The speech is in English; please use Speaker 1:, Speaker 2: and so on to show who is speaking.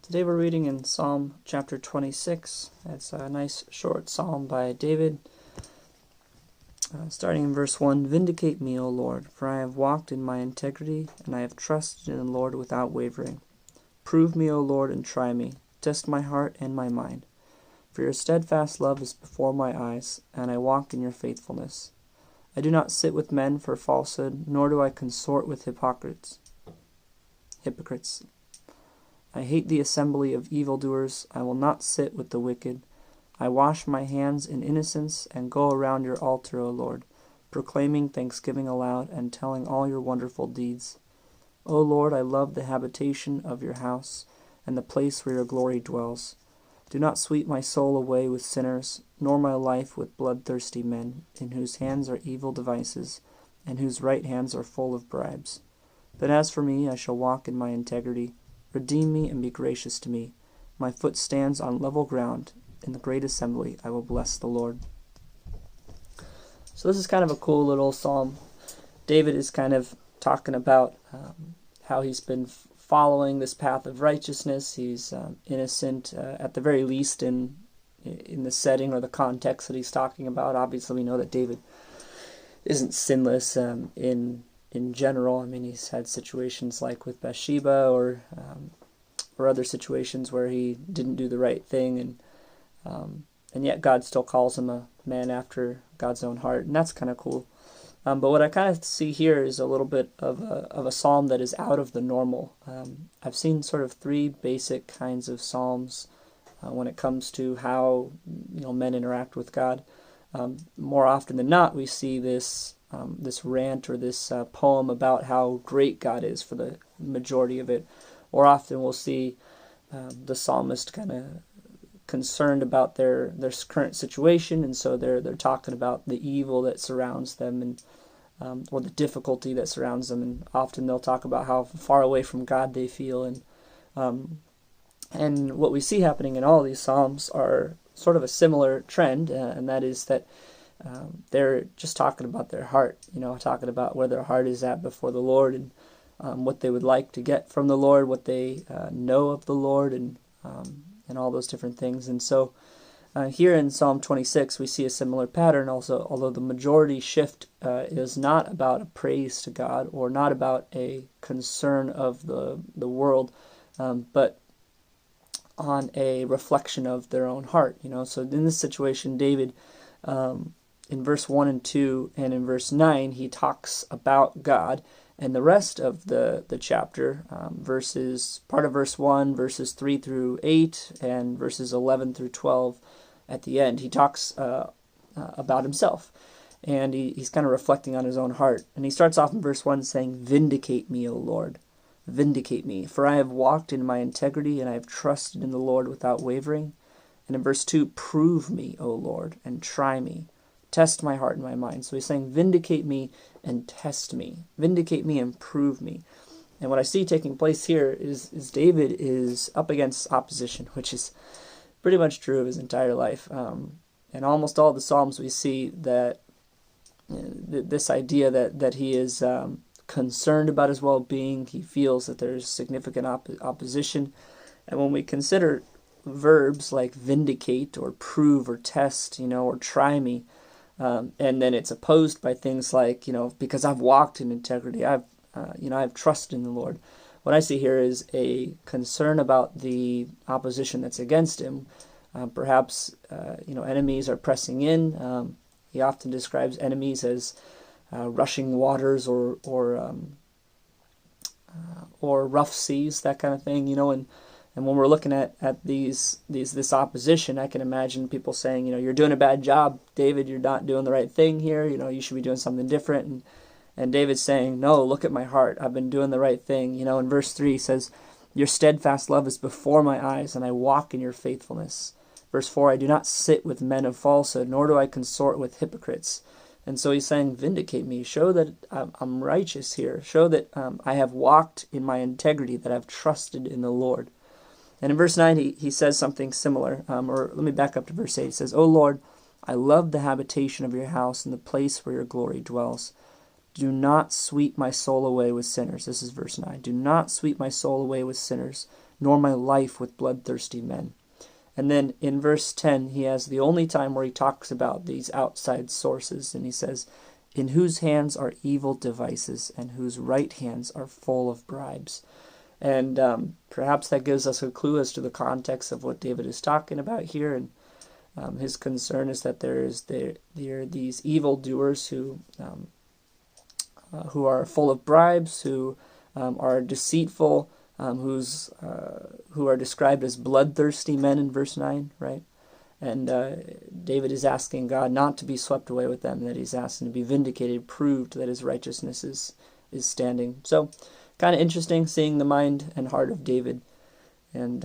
Speaker 1: Today we're reading in Psalm chapter 26. It's a nice short psalm by David. Starting in verse 1, Vindicate me, O Lord, for I have walked in my integrity, and I have trusted in the Lord without wavering. Prove me, O Lord, and try me. Test my heart and my mind. For your steadfast love is before my eyes, and I walk in your faithfulness. I do not sit with men for falsehood, nor do I consort with hypocrites. I hate the assembly of evildoers. I will not sit with the wicked. I wash my hands in innocence and go around your altar, O Lord, proclaiming thanksgiving aloud and telling all your wonderful deeds. O Lord, I love the habitation of your house and the place where your glory dwells. Do not sweep my soul away with sinners, nor my life with bloodthirsty men, in whose hands are evil devices, and whose right hands are full of bribes. But as for me, I shall walk in my integrity. Redeem me and be gracious to me. My foot stands on level ground. In the great assembly, I will bless the Lord. So this is kind of a cool little psalm. David is kind of talking about how he's been following this path of righteousness. He's innocent, at the very least, in the setting or the context that he's talking about. Obviously, we know that David isn't sinless in general. I mean, he's had situations like with Bathsheba or other situations where he didn't do the right thing, and yet God still calls him a man after God's own heart, and that's kind of cool. But what I kind of see here is a little bit of a psalm that is out of the normal. I've seen sort of three basic kinds of psalms when it comes to how men interact with God. More often than not, we see this rant or this poem about how great God is for the majority of it. Or often we'll see the psalmist kind of concerned about their current situation, and so they're talking about the evil that surrounds them and or the difficulty that surrounds them, and often they'll talk about how far away from God they feel, and what we see happening in all these psalms are sort of a similar trend, and that is that they're just talking about their heart, talking about where their heart is at before the Lord, and what they would like to get from the Lord, what they know of the Lord, and all those different things. And so here in Psalm 26, we see a similar pattern also, although the majority shift is not about a praise to God or not about a concern of the world, but on a reflection of their own heart. So in this situation, David, in verse 1 and 2 and in verse 9, he talks about God. And the rest of the chapter, part of verse 1, verses 3 through 8, and verses 11 through 12 at the end, he talks about himself. And he's kind of reflecting on his own heart. And he starts off in verse 1 saying, Vindicate me, O Lord. Vindicate me, for I have walked in my integrity, and I have trusted in the Lord without wavering. And in verse 2, Prove me, O Lord, and try me. Test my heart and my mind. So he's saying, vindicate me and test me. Vindicate me and prove me. And what I see taking place here is David is up against opposition, which is pretty much true of his entire life. And almost all the Psalms we see that this idea that he is concerned about his well-being. He feels that there's significant opposition. And when we consider verbs like vindicate or prove or test, or try me, and then it's opposed by things like, because I've walked in integrity, I've trusted in the Lord. What I see here is a concern about the opposition that's against him. Perhaps, enemies are pressing in. He often describes enemies as rushing waters or rough seas, that kind of thing, And when we're looking at this opposition, I can imagine people saying, you're doing a bad job, David. You're not doing the right thing here. You should be doing something different. And David's saying, no, look at my heart. I've been doing the right thing. In verse 3 he says, Your steadfast love is before my eyes, and I walk in your faithfulness. Verse 4, I do not sit with men of falsehood, nor do I consort with hypocrites. And so he's saying, vindicate me. Show that I'm righteous here. Show that I have walked in my integrity, that I've trusted in the Lord. And in verse 9, he says something similar. Or let me back up to verse 8. He says, O Lord, I love the habitation of your house and the place where your glory dwells. Do not sweep my soul away with sinners. This is verse 9. Do not sweep my soul away with sinners, nor my life with bloodthirsty men. And then in verse 10, he has the only time where he talks about these outside sources, and he says, in whose hands are evil devices, and whose right hands are full of bribes. And perhaps that gives us a clue as to the context of what David is talking about here. And his concern is that there are these evildoers who are full of bribes, who are deceitful, who are described as bloodthirsty men in verse 9, right? And David is asking God not to be swept away with them, that he's asking to be vindicated, proved that his righteousness is standing. So kind of interesting seeing the mind and heart of David. And